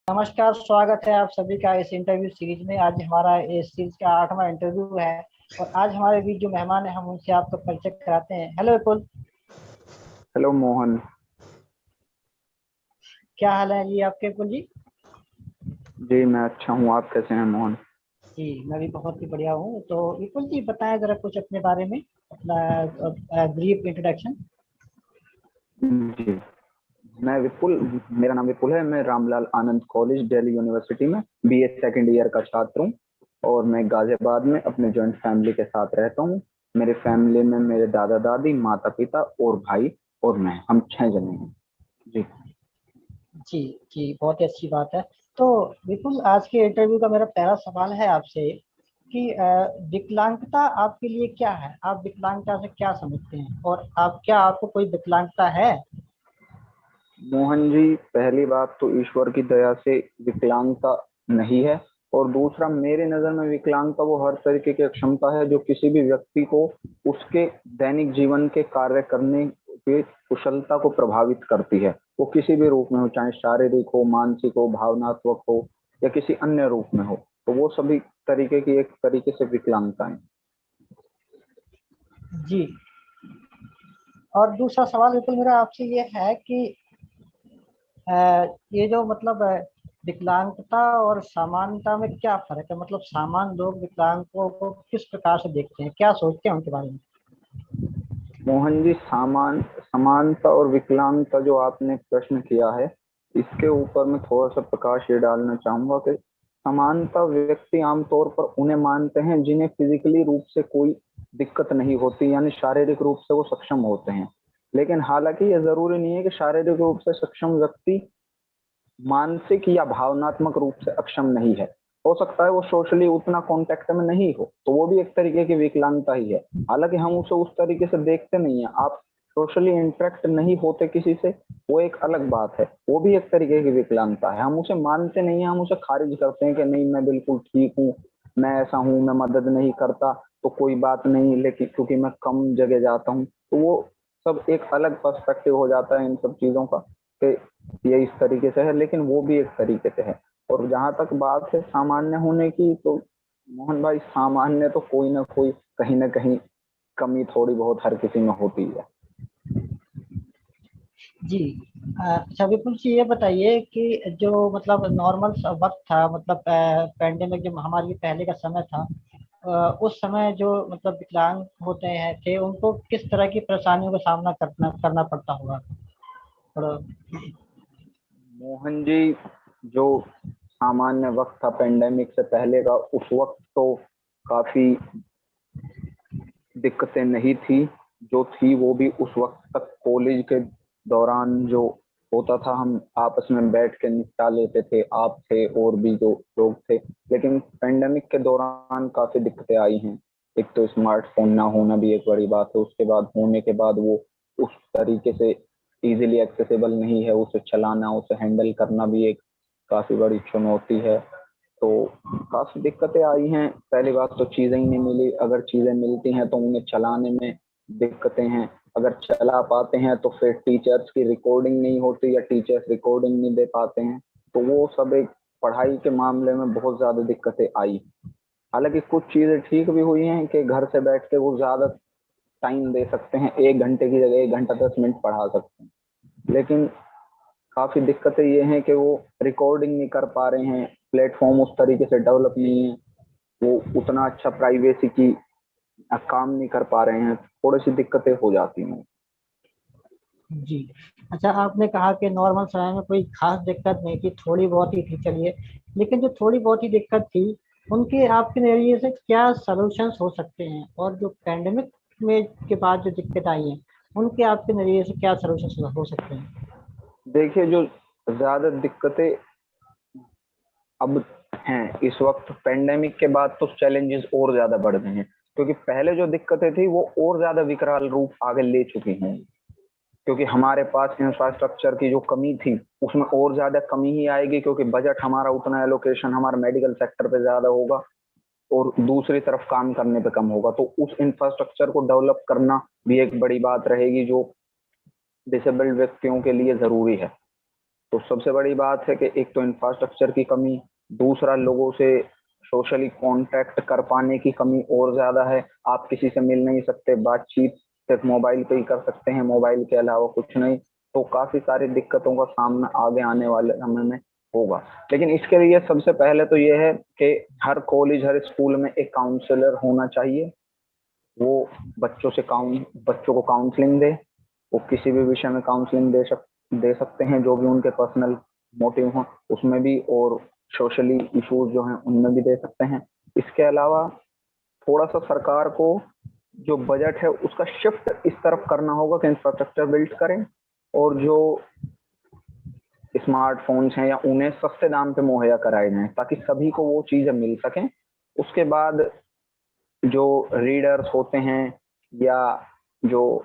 नमस्कार, स्वागत है आप सभी का इस इंटरव्यू सीरीज में। आज हमारा इस सीरीज का 8वां इंटरव्यू है। और आज हमारे बीच जो मेहमान है हम उनसे आपको परिचय कराते हैं। हेलो विपुल, हेलो मोहन। क्या हाल है जी आपके विपुल जी? जी मैं अच्छा हूँ, आप कैसे हैं मोहन? जी मैं भी बहुत ही बढ़िया हूँ। तो विपुल जी बताएं जरा कुछ अपने बारे में, अपना ब्रीफ इंट्रोडक्शन। जी मैं विपुल मेरा नाम विपुल है। मैं रामलाल आनंद कॉलेज दिल्ली यूनिवर्सिटी में बीए सेकंड ईयर का छात्र हूँ। और मैं गाजियाबाद में अपने जॉइंट फैमिली के साथ रहता हूँ। मेरे फैमिली में मेरे दादा दादी, माता पिता और भाई और मैं, हम 6 जने हैं। जी। जी जी, बहुत ही अच्छी बात है। तो विपुल, आज के इंटरव्यू का मेरा पहला सवाल है आपसे कि विकलांगता आपके लिए क्या है? आप विकलांगता से क्या समझते हैं, और आपको कोई विकलांगता है? मोहन जी, पहली बात तो ईश्वर की दया से विकलांगता नहीं है। और दूसरा, मेरे नजर में विकलांगता वो हर तरीके की अक्षमता है जो किसी भी व्यक्ति को उसके दैनिक जीवन के कार्य करने की कुशलता को प्रभावित करती है। वो किसी भी रूप में हो, चाहे शारीरिक हो, मानसिक हो, भावनात्मक हो या किसी अन्य रूप में हो, तो वो सभी तरीके की एक तरीके से विकलांगता है। जी। और दूसरा सवाल बिल्कुल मेरा आपसे ये है कि ये जो मतलब विकलांगता और समानता में क्या फर्क है? मतलब सामान्य लोग विकलांगों को किस प्रकार से देखते हैं, क्या सोचते हैं उनके बारे में? मोहन जी, समानता और विकलांगता जो आपने प्रश्न किया है, इसके ऊपर मैं थोड़ा सा प्रकाश ये डालना चाहूंगा कि समानता व्यक्ति आमतौर पर उन्हें मानते हैं जिन्हें फिजिकली रूप से कोई दिक्कत नहीं होती, यानी शारीरिक रूप से वो सक्षम होते हैं। लेकिन हालांकि यह जरूरी नहीं है कि शारीरिक रूप से सक्षम व्यक्ति मानसिक या भावनात्मक रूप से अक्षम नहीं है। हो सकता है वो सोशली उतना कांटेक्ट में नहीं हो, तो वो भी एक तरीके की विकलांगता ही है। हालांकि हम उसे उस तरीके से देखते नहीं है। आप सोशली इंटरेक्ट नहीं होते किसी से, वो एक अलग बात है, वो भी एक तरीके की विकलांगता है। हम उसे मानते नहीं है, हम उसे खारिज करते हैं कि नहीं, मैं बिल्कुल ठीक हूँ, मैं ऐसा हूँ, मैं मदद नहीं करता तो कोई बात नहीं, लेकिन क्योंकि मैं कम जगह जाता हूँ, तो वो सब एक अलग पर्सपेक्टिव हो जाता है इन सब चीजों का कि ये इस तरीके से है, लेकिन वो भी एक तरीके से है। और जहां तक बात है सामान्य होने की, तो मोहन भाई, सामान्य तो कोई ना कोई कहीं ना कहीं कमी थोड़ी बहुत हर किसी में होती है। जी। अच्छा विपुल जी, ये बताइए कि जो मतलब नॉर्मल वक्त था, मतलब पैंडेमिक जो महामारी के पहले का समय था, उस समय जो मतलब विकलांग होते हैं थे उनको किस तरह की परेशानियों का सामना करना करना पड़ता होगा थोड़ा? मोहन जी, जो सामान्य वक्त था पेंडेमिक से पहले का, उस वक्त तो काफी दिक्कतें नहीं थी। जो थी वो भी उस वक्त तक कॉलेज के दौरान जो होता था, हम आपस में बैठ के निपटा लेते थे, आप थे और भी जो लोग थे। लेकिन पेंडेमिक के दौरान काफी दिक्कतें आई हैं। एक तो स्मार्टफोन ना होना भी एक बड़ी बात है, उसके बाद होने के बाद वो उस तरीके से इजीली एक्सेसिबल नहीं है। उसे चलाना, उसे हैंडल करना भी एक काफी बड़ी चुनौती है। तो काफी दिक्कतें आई हैं। पहली बात तो चीजें ही नहीं मिली, अगर चीजें मिलती हैं तो उन्हें चलाने में दिक्कतें हैं। अगर चला पाते हैं तो फिर टीचर्स की रिकॉर्डिंग नहीं होती या टीचर्स रिकॉर्डिंग नहीं दे पाते हैं। तो वो सब एक पढ़ाई के मामले में बहुत ज्यादा दिक्कतें आई। हालांकि कुछ चीजें ठीक भी हुई हैं कि घर से बैठ के वो ज्यादा टाइम दे सकते हैं, 1 घंटे की जगह 1 घंटा 10 मिनट पढ़ा सकते हैं। लेकिन काफी दिक्कतें ये हैं कि वो रिकॉर्डिंग नहीं कर पा रहे हैं, प्लेटफॉर्म उस तरीके से डेवलप नहीं है, वो उतना अच्छा प्राइवेसी की काम नहीं कर पा रहे हैं। थोड़ी सी दिक्कतें हो जाती हैं। जी। अच्छा, आपने कहा कि नॉर्मल समय में कोई खास दिक्कत नहीं थी, थोड़ी बहुत ही थी, चलिए। लेकिन जो थोड़ी बहुत ही दिक्कत थी, उनके आपके नजरिए से क्या सॉल्यूशंस हो सकते हैं? और जो पैंडेमिक में के बाद जो दिक्कत आई है उनके आपके नजरिए से क्या सॉल्यूशंस हो सकते हैं? देखिए, जो ज्यादा दिक्कतें अब हैं इस वक्त पेंडेमिक के बाद, तो चैलेंजेस और ज्यादा बढ़ गए हैं। क्योंकि पहले जो दिक्कतें थी वो और ज्यादा विकराल रूप आगे ले चुकी हैं। क्योंकि हमारे पास इंफ्रास्ट्रक्चर की जो कमी थी, उसमें और ज्यादा कमी ही आएगी, क्योंकि बजट हमारा उतना एलोकेशन हमारा मेडिकल सेक्टर पे ज्यादा होगा और दूसरी तरफ काम करने पे कम होगा। तो उस इंफ्रास्ट्रक्चर को डेवलप करना भी एक बड़ी बात रहेगी जो डिसेबल्ड व्यक्तियों के लिए जरूरी है। तो सबसे बड़ी बात है कि एक तो इंफ्रास्ट्रक्चर की कमी, दूसरा लोगों से सोशली कांटेक्ट कर पाने की कमी और ज्यादा है। आप किसी से मिल नहीं सकते, बातचीत सिर्फ मोबाइल पे ही कर सकते हैं, मोबाइल के अलावा कुछ नहीं। तो काफी सारी दिक्कतों का सामना आगे आने वाले समय में होगा। लेकिन इसके लिए सबसे पहले तो ये है कि हर कॉलेज, हर स्कूल में एक काउंसलर होना चाहिए। वो बच्चों को काउंसलिंग दे। वो किसी भी विषय में काउंसलिंग दे सकते हैं, जो भी उनके पर्सनल मोटिव हो उसमें भी, और सोशली इश्यूज जो हैं उनमें भी दे सकते हैं। इसके अलावा थोड़ा सा सरकार को जो बजट है उसका शिफ्ट इस तरफ करना होगा कि इंफ्रास्ट्रक्चर बिल्ड करें, और जो स्मार्टफोन्स हैं या उन्हें सस्ते दाम पे मुहैया कराए जाएं ताकि सभी को वो चीजें मिल सकें। उसके बाद जो रीडर्स होते हैं या जो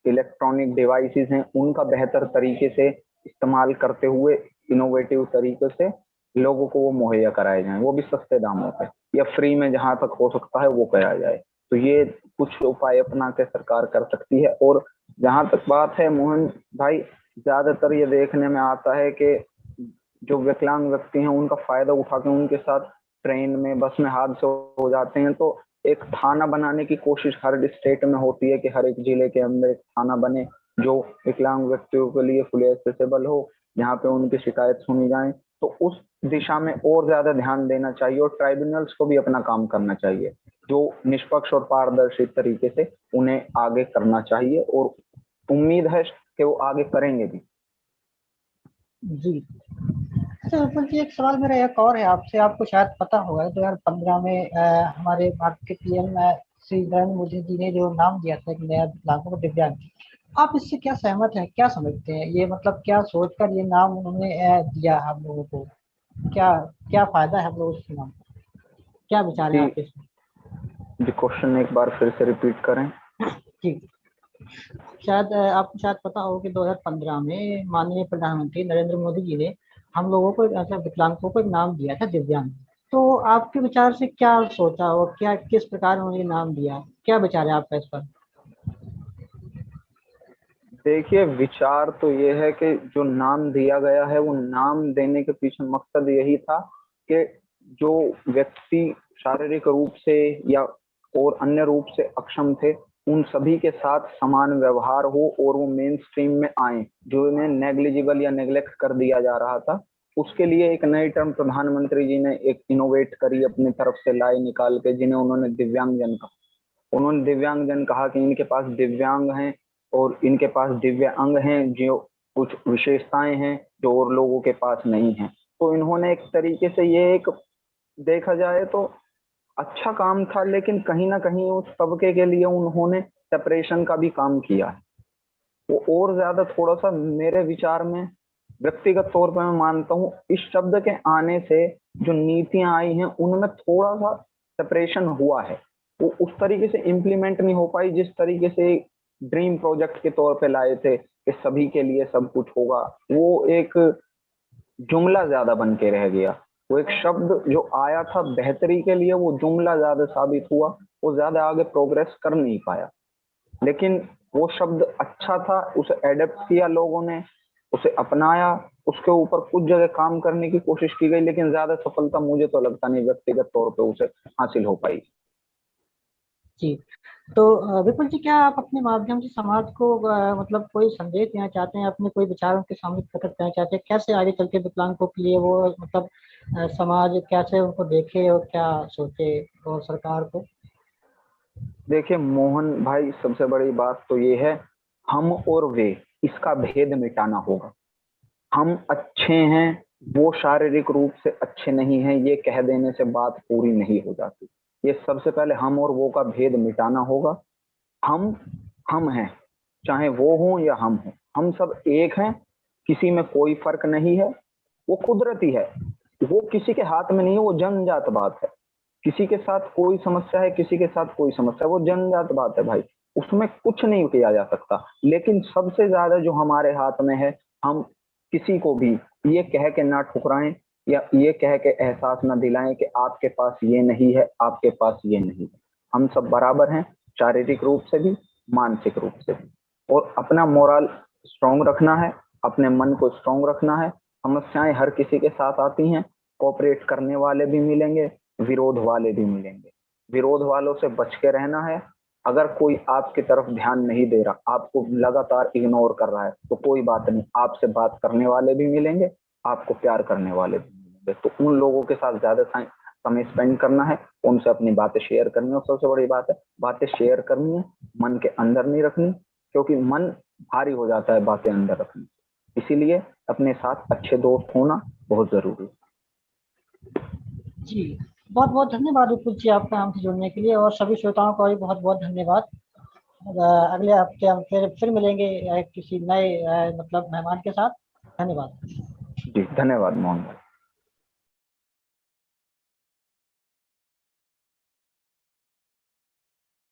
इलेक्ट्रॉनिक डिवाइसेस हैं उनका बेहतर तरीके से इस्तेमाल करते हुए इनोवेटिव तरीके से लोगों को वो मुहैया कराए जाएं, वो भी सस्ते दामों पे या फ्री में, जहां तक हो सकता है वो कराया जाए। तो ये कुछ उपाय अपना के सरकार कर सकती है। और जहां तक बात है मोहन भाई, ज्यादातर ये देखने में आता है कि जो विकलांग व्यक्ति हैं उनका फायदा उठा के उनके साथ ट्रेन में, बस में हादसे हो जाते हैं। तो एक थाना बनाने की कोशिश हर स्टेट में होती है कि हर एक जिले के अंदर एक थाना बने जो विकलांग व्यक्तियों के लिए फुली एक्सेसिबल हो, जहाँ पे उनकी शिकायत सुनी जाए। तो उस दिशा में और ज्यादा ध्यान देना चाहिए, और ट्राइब्यूनल्स को भी अपना काम करना चाहिए, जो निष्पक्ष और पारदर्शी तरीके से उन्हें आगे करना चाहिए, और उम्मीद है कि वो आगे करेंगे भी। जी। अच्छा विपुल जी, एक सवाल मेरा एक और है आपसे। आपको शायद पता होगा 2015 में हमारे भारत के पीएम श्री नरेंद्र मोदी जी ने जो नाम दिया था एक नया विकलांगों को, दिव्यांग। आप इससे क्या सहमत हैं, क्या समझते हैं? ये मतलब क्या सोचकर ये नाम उन्होंने दिया हम लोगों को? क्या क्या फायदा है हम लोगों को नाम? क्या विचार है जी आपके इसमें? जी, क्वेश्चन एक बार फिर से रिपीट करें। जी, शायद आपको शायद पता हो कि 2015 में माननीय प्रधानमंत्री नरेंद्र मोदी जी ने हम लोगों को ऐसा विकलांगों को एक नाम दिया था, दिव्यांग। तो आपके विचार से क्या सोचा और क्या किस प्रकार उन्होंने नाम दिया, क्या विचार है आपका इस पर? देखिए, विचार तो ये है कि जो नाम दिया गया है वो नाम देने के पीछे मकसद यही था कि जो व्यक्ति शारीरिक रूप से या और अन्य रूप से अक्षम थे उन सभी के साथ समान व्यवहार हो और वो मेन स्ट्रीम में आए, जो इन्हें नेग्लिजिबल या नेग्लेक्ट कर दिया जा रहा था। उसके लिए एक नई टर्म प्रधानमंत्री जी ने एक इनोवेट करी, अपनी तरफ से लाए निकाल के, जिन्हें उन्होंने दिव्यांगजन कहा। उन्होंने दिव्यांगजन कहा कि इनके पास दिव्यांग हैं और इनके पास दिव्य अंग हैं, जो कुछ विशेषताएं हैं जो और लोगों के पास नहीं है। तो इन्होंने एक तरीके से ये एक, देखा जाए तो अच्छा काम था, लेकिन कहीं ना कहीं उस तबके के लिए उन्होंने सेपरेशन का भी काम किया है। वो और ज्यादा थोड़ा सा मेरे विचार में, व्यक्तिगत तौर पर मैं मानता हूँ इस शब्द के आने से जो नीतियां आई हैं उनमें थोड़ा सा सेपरेशन हुआ है। वो उस तरीके से इम्प्लीमेंट नहीं हो पाई जिस तरीके से ड्रीम प्रोजेक्ट के तौर पे लाए थे कि सभी के लिए सब कुछ होगा। वो एक जुमला ज्यादा बन के रह गया। वो एक शब्द जो आया था बेहतरी के लिए, वो जुमला ज्यादा साबित हुआ, वो ज्यादा आगे प्रोग्रेस कर नहीं पाया। लेकिन वो शब्द अच्छा था, उसे एडेप्ट किया लोगों ने, उसे अपनाया, उसके ऊपर कुछ जगह काम करने की कोशिश की गई, लेकिन ज्यादा सफलता मुझे तो लगता नहीं व्यक्तिगत तौर पे उसे हासिल हो पाई। जी। तो विपुल जी, क्या आप अपने माध्यम से समाज को मतलब कोई संदेश देना चाहते हैं, अपने कोई विचारों के सामने प्रकट करना चाहते हैं, कैसे आगे चल के विकलांगों के लिए वो मतलब समाज कैसे उनको देखे और क्या सोचे, और सरकार को? देखिए मोहन भाई, सबसे बड़ी बात तो ये है, हम और वे, इसका भेद मिटाना होगा। हम अच्छे हैं, वो शारीरिक रूप से अच्छे नहीं हैं, ये कह देने से बात पूरी नहीं हो जाती। ये सबसे पहले हम और वो का भेद मिटाना होगा। हम हम हैं, चाहे वो हो या हम हो, हम सब एक हैं। किसी में कोई फर्क नहीं है। वो कुदरती है, वो किसी के हाथ में नहीं है, वो जन्मजात बात है। किसी के साथ कोई समस्या है, किसी के साथ कोई समस्या, वो जन्मजात बात है भाई, उसमें कुछ नहीं किया जा सकता। लेकिन सबसे ज्यादा जो हमारे हाथ में है, हम किसी को भी ये कह के ना ठुकराएं या ये कह के एहसास ना दिलाएं कि आपके पास ये नहीं है, आपके पास ये नहीं है। हम सब बराबर हैं, शारीरिक रूप से भी, मानसिक रूप से भी। और अपना मोरल स्ट्रांग रखना है, अपने मन को स्ट्रांग रखना है, समस्याएं हर किसी के साथ आती हैं, कोऑपरेट करने वाले भी मिलेंगे, विरोध वाले भी मिलेंगे। विरोध वालों से बच के रहना है। अगर कोई आपकी तरफ ध्यान नहीं दे रहा, आपको लगातार इग्नोर कर रहा है, तो कोई बात नहीं, आपसे बात करने वाले भी मिलेंगे, आपको प्यार करने वाले भी मिलेंगे। तो उन लोगों के साथ ज्यादा समय स्पेंड करना है, उनसे अपनी बातें शेयर करनी है। और सबसे बड़ी बात है, बातें शेयर करनी है, मन के अंदर नहीं रखनी, क्योंकि मन भारी हो जाता है बातें अंदर रखने। इसीलिए अपने साथ अच्छे दोस्त होना बहुत जरूरी है। जी, बहुत बहुत धन्यवाद विपुल जी, आपका हमसे जुड़ने के लिए, और सभी श्रोताओं का भी बहुत बहुत धन्यवाद। अगले हफ्ते हम फिर मिलेंगे किसी नए मतलब मेहमान के साथ। धन्यवाद। जी धन्यवाद मोहन भाई।